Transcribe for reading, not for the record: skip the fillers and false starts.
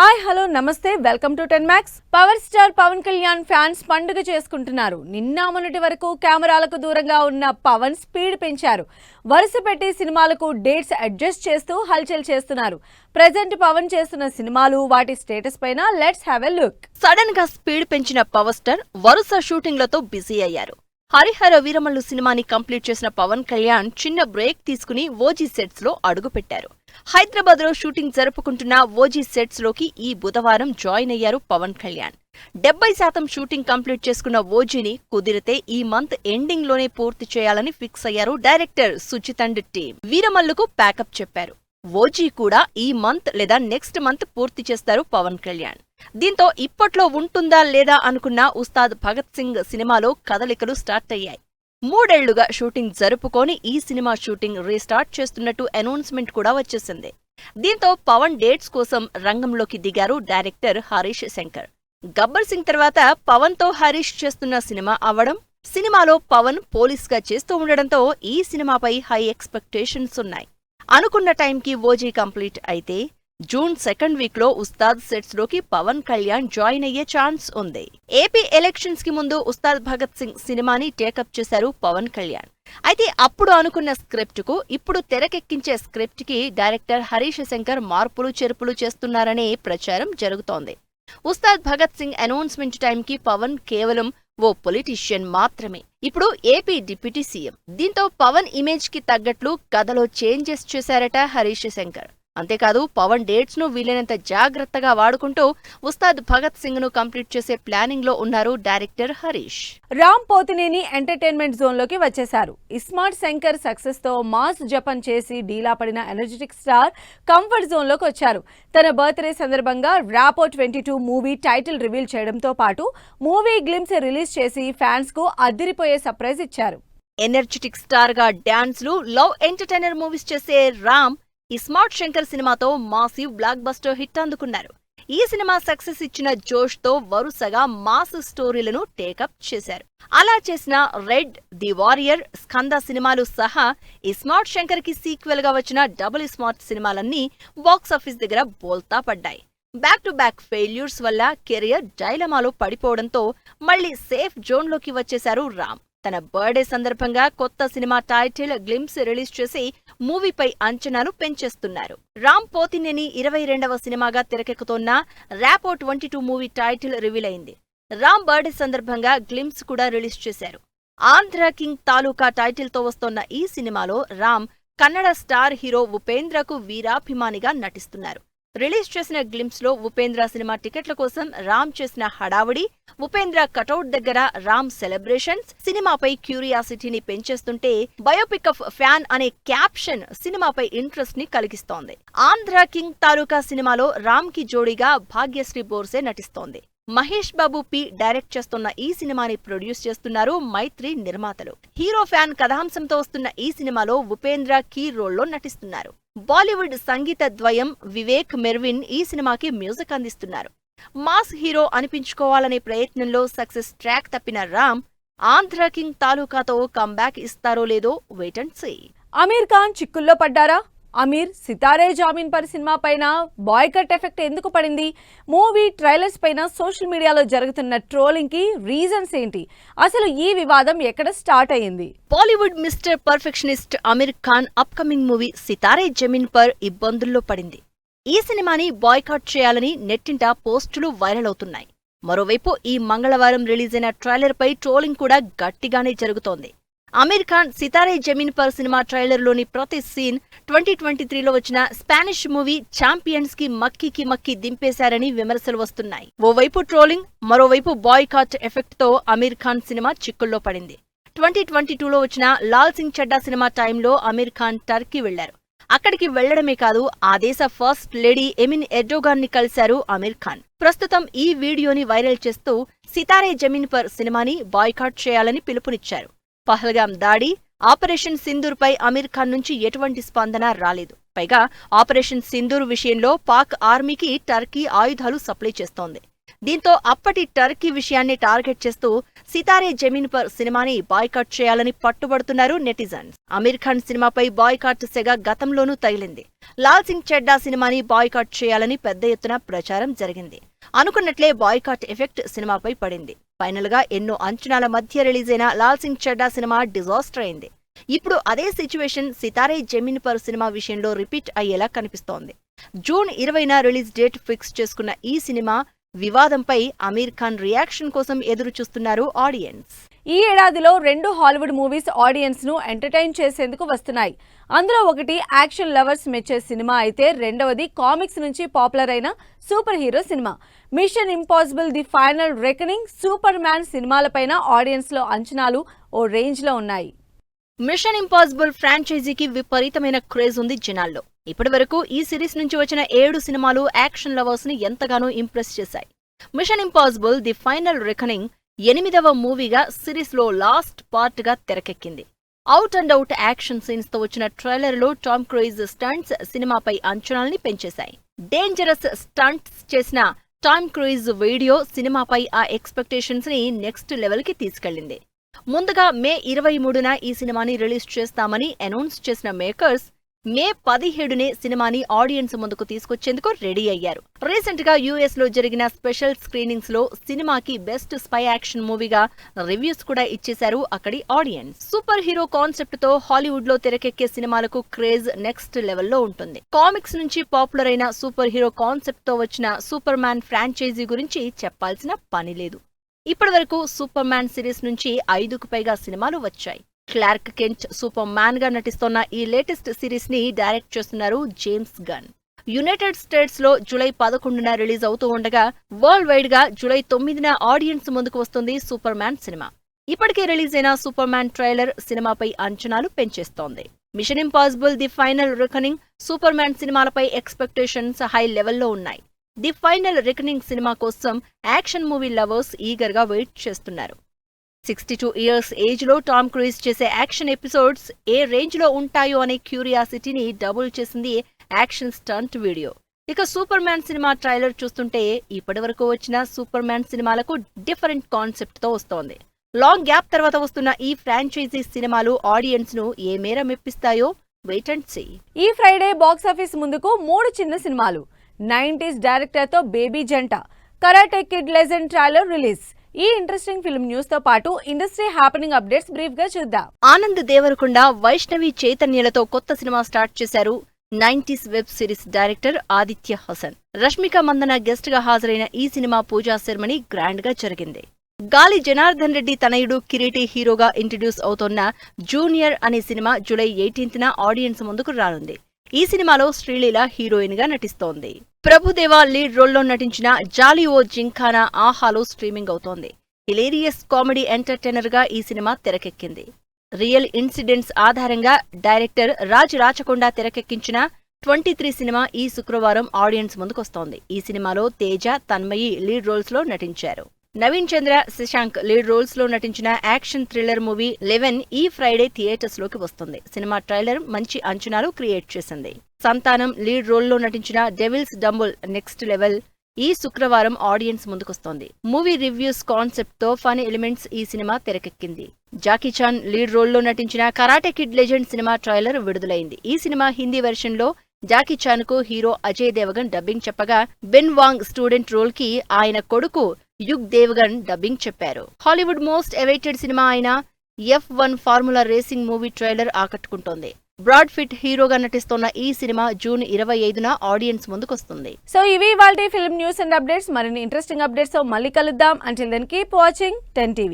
Hi hello నమస్తే welcome to 10 Max. Power star Pawan Kalyan fans పండుగ చేసుకుంటున్నారు. నిన్న మొన్నటి వరకు కెమెరాలకు దూరంగా ఉన్న పవన్ స్పీడ్ పెంచారు. వరుస పెట్టి సినిమాలకు డేట్స్ అడ్జస్ట్ చేస్తూ హల్చల్ చేస్తున్నారు. ప్రెజెంట్ పవన్ చేస్తున్న సినిమాలు వాటి స్టేటస్ పైన let's have a look. Sudden గా స్పీడ్ పెంచిన పవర్ స్టార్ వరుస షూటింగ్లతో బిజీ అయ్యారు. హరిహర వీరమల్లు సినిమాని కంప్లీట్ చేసిన పవన్ కళ్యాణ్ చిన్న బ్రేక్ తీసుకుని ఓజీ సెట్స్ లో అడుగుపెట్టారు. హైదరాబాద్ లో షూటింగ్ జరుపుకుంటున్న ఓజీ సెట్స్ లోకి ఈ బుధవారం జాయిన్ అయ్యారు పవన్ కళ్యాణ్. 70% షూటింగ్ కంప్లీట్ చేసుకున్న ఓజీని కుదిరితే ఈ మంత్ ఎండింగ్ లోనే పూర్తి చేయాలని ఫిక్స్ అయ్యారు డైరెక్టర్ సుజిత్ అండ్ టీమ్. వీరమల్లుకు ప్యాకప్ చెప్పారు. ఓజీ కూడా ఈ మంత్ లేదా నెక్స్ట్ మంత్ పూర్తి చేస్తారు పవన్ కళ్యాణ్. దీంతో ఇప్పట్లో ఉంటుందా లేదా అనుకున్న ఉస్తాద్ భగత్ సింగ్ సినిమాలో కదలికలు స్టార్ట్ అయ్యాయి. 3 ఏళ్లుగా షూటింగ్ జరుపుకొని ఈ సినిమా షూటింగ్ రీస్టార్ట్ చేస్తున్నట్టు అనౌన్స్మెంట్ కూడా వచ్చేసింది. దీంతో పవన్ డేట్స్ కోసం రంగంలోకి దిగారు డైరెక్టర్ హరీష్ శంకర్. గబ్బర్ సింగ్ తర్వాత పవన్ తో హరీష్ చేస్తున్న సినిమా అవ్వడం, సినిమాలో పవన్ పోలీస్ గా చేస్తూ ఉండడంతో ఈ సినిమాపై హై ఎక్స్పెక్టేషన్స్ ఉన్నాయి. అనుకున్న టైంకి ఓజీ కంప్లీట్ అయితే జూన్ 2nd వీక్ లో ఉస్తాద్ సెట్స్ లోకి పవన్ కళ్యాణ్ జాయిన్ అయ్యే ఛాన్స్ ఉంది. ఏపీ ఎలక్షన్స్ కి ముందు ఉస్తాద్ భగత్ సింగ్ సినిమాని టేకప్ చేశారు పవన్ కళ్యాణ్. అయితే అప్పుడు అనుకున్న స్క్రిప్ట్ కు ఇప్పుడు తెరకెక్కించే స్క్రిప్ట్ కి డైరెక్టర్ హరీష్ శంకర్ మార్పులు చేర్పులు చేస్తున్నారనే ప్రచారం జరుగుతోంది. ఉస్తాద్ భగత్ సింగ్ అనౌన్స్మెంట్ టైంకి పవన్ కేవలం ఓ పొలిటీషియన్ మాత్రమే. ఇప్పుడు ఏపీ డిప్యూటీ సీఎం. దీంతో పవన్ ఇమేజ్ కి తగ్గట్లు కథలో చేంజెస్ చేశారట హరీష్ శంకర్. అంతేకాదు పవన్ డేట్స్ ను వీలైనంత జాగ్రత్తగా వాడుకుంటూ ఉస్తాద్ భగత్ సింగ్ ను కంప్లీట్ చేసే ప్లానింగ్ లో ఉన్నారు director Harish. Ram Pothineni entertainment zone లోకి వచ్చేశారు. ఇస్మార్ట్ శంకర్ సక్సెస్ తో మాస్ జపన్ చేసి డీలా పడిన ఎనర్జెటిక్ స్టార్ కంఫర్ట్ జోన్ లోకి వచ్చారు. తన బర్త్డే సందర్భంగా ర్యాపో 22 మూవీ టైటిల్ రివీల్ చేయడంతో పాటు మూవీ గ్లిమ్స్ రిలీజ్ చేసి ఫ్యాన్స్ కు అదిరిపోయే సర్ప్రైజ్ ఇచ్చారు. ఎనర్జెటిక్ స్టార్ గా డాన్స్లు, లవ్ ఎంటర్టైనర్ మూవీస్ చేసే రామ్ ఇస్మార్ట్ శంకర్ సినిమాతో మాసివ్ బ్లాక్ బస్టర్ హిట్ అందుకున్నారు. ఈ సినిమా సక్సెస్ ఇచ్చిన జోష్ తో వరుసగా మాస్ స్టోరీలను టేకప్ చేశారు. అలా చేసిన రెడ్, ది వారియర్, స్కంద సినిమాలు సహా ఇస్మార్ట్ శంకర్ కి సీక్వెల్ గా వచ్చిన డబుల్ ఇస్మార్ట్ సినిమాలన్నీ బాక్సాఫీస్ దగ్గర బోల్తా పడ్డాయి. బ్యాక్ టు బ్యాక్ ఫెయిల్యూర్స్ వల్ల కెరియర్ డైలమాలో పడిపోవడంతో మళ్లీ సేఫ్ జోన్ లోకి వచ్చేశారు రామ్. తన బర్త్డే సందర్భంగా కొత్త సినిమా టైటిల్ గ్లిమ్స్ రిలీజ్ చేసి మూవీపై అంచనాలు పెంచేస్తున్నారు. రామ్ పోతినేని 22వ సినిమాగా తెరకెక్కుతోన్న ర్యాపో 22 మూవీ టైటిల్ రివీల్ అయింది. రామ్ బర్త్డే సందర్భంగా గ్లిమ్స్ కూడా రిలీజ్ చేశారు. ఆంధ్ర కింగ్ తాలూకా టైటిల్ తో వస్తోన్న ఈ సినిమాలో రామ్ కన్నడ స్టార్ హీరో ఉపేంద్రకు వీరాభిమానిగా నటిస్తున్నారు. రిలీజ్ చేసిన గ్లిమ్స్ లో ఉపేంద్ర సినిమా టికెట్ల కోసం రామ్ చేసిన హడావుడి, ఉపేంద్ర కటౌట్ దగ్గర రామ్ సెలబ్రేషన్స్ సినిమాపై క్యూరియాసిటీని పెంచేస్తుంటే బయోపిక్ ఆఫ్ ఫ్యాన్ అనే క్యాప్షన్ సినిమాపై ఇంట్రెస్ట్ ని కలిగిస్తోంది. ఆంధ్ర కింగ్ తాలూకా సినిమాలో రామ్ కి జోడీగా భాగ్యశ్రీ బోర్సే నటిస్తోంది. మహేష్ బాబు పి డైరెక్ట్ చేస్తున్న ఈ సినిమాని ప్రొడ్యూస్ చేస్తున్నారు మైత్రి నిర్మాతలు. హీరో ఫ్యాన్ కథాంశంతో వస్తున్న ఈ సినిమాలో ఉపేంద్ర కీ రోల్లో నటిస్తున్నారు. బాలీవుడ్ సంగీత ద్వయం వివేక్ మెర్విన్ ఈ సినిమాకి మ్యూజిక్ అందిస్తున్నారు. మాస్ హీరో అనిపించుకోవాలనే ప్రయత్నంలో సక్సెస్ ట్రాక్ తప్పిన రామ్ ఆంధ్ర కింగ్ తాలూకాతో కంబ్యాక్ ఇస్తారో లేదో wait and see. Aamir Khan చిక్కుల్లో పడ్డారా? అమీర్ సితారే జామీన్ పర్ సినిమా పైన బాయ్కట్ ఎఫెక్ట్ ఎందుకు పడింది? మూవీ ట్రైలర్స్ పైన సోషల్ మీడియాలో జరుగుతున్న ట్రోలింగ్ కి రీజన్స్ ఏంటి? అసలు ఈ వివాదం ఎక్కడ స్టార్ట్ అయ్యింది? Bollywood mister perfectionist Aamir Khan upcoming movie Sitaare Zameen Par ఇబ్బందుల్లో పడింది. ఈ సినిమాని బాయ్కాట్ చేయాలని నెట్టింట పోస్టులు వైరల్ అవుతున్నాయి. మరోవైపు ఈ మంగళవారం రిలీజ్ అయిన ట్రైలర్ పై ట్రోలింగ్ కూడా గట్టిగానే జరుగుతోంది. అమీర్ ఖాన్ సితారే జమీన్ పర్ సినిమా ట్రైలర్లోని ప్రతి సీన్ 2023లో వచ్చిన స్పానిష్ మూవీ ఛాంపియన్స్ కి మక్కి దింపేశారని విమర్శలు వస్తున్నాయి. ఓవైపు ట్రోలింగ్, మరోవైపు బాయ్కాట్ ఎఫెక్ట్ తో అమీర్ ఖాన్ సినిమా చిక్కుల్లో పడింది. 2022లో వచ్చిన లాల్ సింగ్ చడ్డా సినిమా టైంలో అమీర్ ఖాన్ టర్కీ వెళ్లారు. అక్కడికి వెళ్లడమే కాదు, ఆ దేశ ఫస్ట్ లేడీ ఎమిన్ ఎర్డోగాన్ ని కలిశారు అమీర్ ఖాన్. ప్రస్తుతం ఈ వీడియోని వైరల్ చేస్తూ సితారే జమీన్ పర్ సినిమాని బాయ్కాట్ చేయాలని పిలుపునిచ్చారు. పహల్గామ్ దాడి, ఆపరేషన్ సింధూర్ పై అమీర్ ఖాన్ నుంచి ఎటువంటి స్పందన రాలేదు. పైగా ఆపరేషన్ సింధూర్ విషయంలో పాక్ ఆర్మీకి టర్కీ ఆయుధాలు సప్లై చేస్తోంది. దీంతో అప్పటి టర్కీ విషయాన్ని టార్గెట్ చేస్తూ సితారే జమీన్ పర్ సినిమాని బాయ్కాట్ చేయాలని పట్టుబడుతున్నారు నెటిజన్స్. అమీర్ ఖాన్ సినిమాపై బాయ్కాట్ సెగ గతంలోనూ తగిలింది. లాల్ సింగ్ చెడ్డా సినిమాని బాయ్కాట్ చేయాలని పెద్ద ఎత్తున ప్రచారం జరిగింది. అనుకున్నట్లే బాయ్కాట్ ఎఫెక్ట్ సినిమాపై పడింది. ఫైనల్ గా ఎన్నో అంచనాల మధ్య రిలీజైన లాల్ సింగ్ చెడ్డా సినిమా డిజాస్టర్ అయింది. ఇప్పుడు అదే situation Sitaare Zameen per cinema విషయంలో రిపీట్ అయ్యేలా కనిపిస్తోంది. జూన్ 20న రిలీజ్ డేట్ ఫిక్స్ చేసుకున్న ఈ సినిమా వివాదంపై అమీర్ ఖాన్ రియాక్షన్ కోసం ఎదురు చూస్తున్నారు ఆడియన్స్. ఈ ఏడాదిలో 2 హాలీవుడ్ మూవీస్ ఆడియన్స్ ను ఎంటర్టైన్ చేసేందుకు వస్తున్నాయి. అందులో ఒకటి యాక్షన్ లవర్స్ మెచ్చే సినిమా అయితే రెండవది కామిక్స్ నుంచి పాపులర్ అయిన సూపర్ హీరో సినిమా. Mission Impossible the Final Reckoning, Superman సినిమాలపైన ఆడియన్స్ లో అంచనాలు ఓ రేంజ్ లో ఉన్నాయి. మిషన్ ఇంపాసిబుల్ ఫ్రాంచైజీకి విపరీతమైన క్రేజ్ ఉంది జనాల్లో. ఇప్పటి వరకు ఈ సిరీస్ నుంచి వచ్చిన 7 సినిమాలు యాక్షన్ లవర్స్ ని ఎంతగానో ఇంప్రెస్ చేశాయి. Mission Impossible the Final Reckoning 8వ మూవీగా సిరీస్ లో లాస్ట్ పార్ట్ గా తెరకెక్కింది. Out and out action scenes తో వచ్చిన ట్రైలర్ లో టామ్ క్రూయిజ్ స్టంట్స్ సినిమాపై అంచనాల్ని పెంచేశాయి. డేంజరస్ స్టంట్స్ చేసిన టామ్ క్రూయిజ్ వీడియో సినిమాపై ఆ ఎక్స్పెక్టేషన్స్ ని నెక్స్ట్ లెవెల్ కి తీసుకెళ్లింది. ముందుగా మే 23న ఈ సినిమాని రిలీజ్ చేస్తామని అనౌన్స్ చేసిన మేకర్స్ మే 17నే సినిమాని ఆడియన్స్ ముందుకు తీసుకొచ్చేందుకు రెడీ అయ్యారు. రీసెంట్ గా యుఎస్ లో జరిగిన స్పెషల్ స్క్రీనింగ్స్ లో సినిమాకి బెస్ట్ స్పై యాక్షన్ మూవీగా రివ్యూస్ కూడా ఇచ్చేశారు అక్కడి ఆడియన్స్. సూపర్ హీరో కాన్సెప్ట్ తో హాలీవుడ్ లో తెరకెక్కే సినిమాలకు క్రేజ్ నెక్స్ట్ లెవెల్లో ఉంటుంది. కామిక్స్ నుంచి పాపులర్ అయిన సూపర్ హీరో కాన్సెప్ట్ తో వచ్చిన సూపర్ మ్యాన్ ఫ్రాంచైజీ గురించి చెప్పాల్సిన పని లేదు. ఇప్పటి వరకు సూపర్ మ్యాన్ సిరీస్ నుంచి 5కు పైగా సినిమాలు వచ్చాయి. క్లార్క్ కెంట్ సూపర్ మ్యాన్ గా నటిస్తోన్న ఈ లేటెస్ట్ సిరీస్ ని డైరెక్ట్ చేస్తున్నారు జేమ్స్ గన్. యునైటెడ్ స్టేట్స్ లో జూలై 11న రిలీజ్ అవుతూ ఉండగా వరల్డ్ వైడ్ గా జూలై 9న ఆడియన్స్ ముందుకు వస్తుంది సూపర్ మ్యాన్ సినిమా. ఇప్పటికే రిలీజ్ అయిన సూపర్ మ్యాన్ ట్రైలర్ సినిమాపై అంచనాలు పెంచేస్తోంది. Mission Impossible the Final Reckoning, Superman సినిమాలపై ఎక్స్పెక్టేషన్స్ హై లెవెల్లో ఉన్నాయి. ది ఫైనల్ రెకనింగ్ సినిమా కోసం యాక్షన్ మూవీ లవర్స్ ఈగర్ గా వెయిట్ చేస్తున్నారు. 62 ఇయర్స్ ఏజ్ లో టామ్ క్రూయిజ్ చేసే యాక్షన్ ఎపిసోడ్స్ ఏ రేంజ్ లో ఉంటాయో అనే క్యూరియాసిటీని డబుల్ చేసింది యాక్షన్ స్టంట్ వీడియో. ఇక సూపర్ మ్యాన్ సినిమా ట్రైలర్ చూస్తుంటే ఇప్పటి వరకు వచ్చిన సూపర్ మ్యాన్ సినిమాలకు డిఫరెంట్ కాన్సెప్ట్ తో వస్తోంది. లాంగ్ గ్యాప్ తర్వాత వస్తున్న ఈ ఫ్రాంచైజీ సినిమాలు ఆడియన్స్ ను ఏ మేర మెప్పిస్తాయో వెయిట్ అండ్ సీ. ఈ ఫ్రైడే బాక్సాఫీస్ ముందుకు 3 చిన్న సినిమాలు. 90s డైరెక్టర్ తో బేబీ జంట, karate Kid legend trailer release. ఈ ఇంట్రెస్టింగ్ ఫిల్మ్ న్యూస్ తో పాటు ఇండస్ట్రీ హ్యాపెనింగ్ అప్డేట్స్ బ్రీఫ్ గా చూద్దాం. ఆనంద్ దేవరకొండ, వైష్ణవి చైతన్యలతో కొత్త సినిమా స్టార్ట్ చేశారు 90s web series director Aditya Hasan. Rashmika Mandanna guest గా హాజరైన ఈ సినిమా పూజా సెరమనీ గ్రాండ్ గా జరిగింది. గాలి జనార్దన్ రెడ్డి తనయుడు కిరీటి హీరోగా ఇంట్రడ్యూస్ అవుతోన్న జూనియర్ అనే సినిమా జూలై 18న ఆడియన్స్ ముందుకు రానుంది. ఈ సినిమాలో శ్రీలీల హీరోయిన్ గా నటిస్తోంది. ప్రభుదేవా లీడ్ రోల్లో నటించిన జాలి ఓ జింఖానా ఆహాలో స్ట్రీమింగ్ అవుతోంది. హిలేరియస్ కామెడీ ఎంటర్టైనర్ గా ఈ సినిమా తెరకెక్కింది. రియల్ ఇన్సిడెంట్స్ ఆధారంగా డైరెక్టర్ రాజ్ రాచకొండ తెరకెక్కించిన 23 సినిమా ఈ శుక్రవారం ఆడియన్స్ ముందుకొస్తోంది. ఈ సినిమాలో తేజ, తన్మయి లీడ్ రోల్స్ లో నటించారు. నవీన్ చంద్ర, శశాంక్ లీడ్ రోల్స్ లో నటించిన యాక్షన్ థ్రిల్లర్ మూవీ 11 ఈ ఫ్రైడే థియేటర్స్ లోకి వస్తుంది. సినిమా ట్రైలర్ మంచి అంచనాలు క్రియేట్ చేసింది. సంతానం లీడ్ రోల్ లో నటించిన డెవిల్స్ డంబుల్ నెక్స్ట్ లెవెల్ ఈ శుక్రవారం ఆడియన్స్ ముందుకొస్తోంది. మూవీ రివ్యూస్ కాన్సెప్ట్ తో ఫన్ ఎలిమెంట్స్ ఈ సినిమా తెరకెక్కింది. జాకీ చాన్ లీడ్ రోల్ లో నటించిన కరాటే కిడ్ లెజెండ్ సినిమా ట్రైలర్ విడుదలైంది. ఈ సినిమా హిందీ వెర్షన్ లో జాకీ చాన్ కు హీరో అజయ్ దేవగన్ డబ్బింగ్ చెప్పగా బెన్ వాంగ్ స్టూడెంట్ రోల్ కి ఆయన కొడుకు యుగ్ దేవగన్ డబ్బింగ్ చెప్పారు. హాలీవుడ్ మోస్ట్ అవైటెడ్ సినిమా అయిన F1 formula racing movie trailer ఆకట్టుకుంటోంది. బ్రాడ్ పిట్ హీరోగా నటిస్తోన్న ఈ సినిమా జూన్ 25న ఆడియన్స్ ముందుకొస్తుంది. సో ఇవి ఇవాల్టి ఫిల్మ్ న్యూస్ అండ్ అప్డేట్స్. మరిన్ని ఇంట్రెస్టింగ్ అప్డేట్స్ తో మళ్ళీ కలుద్దాం. Until then keep watching 10 TV.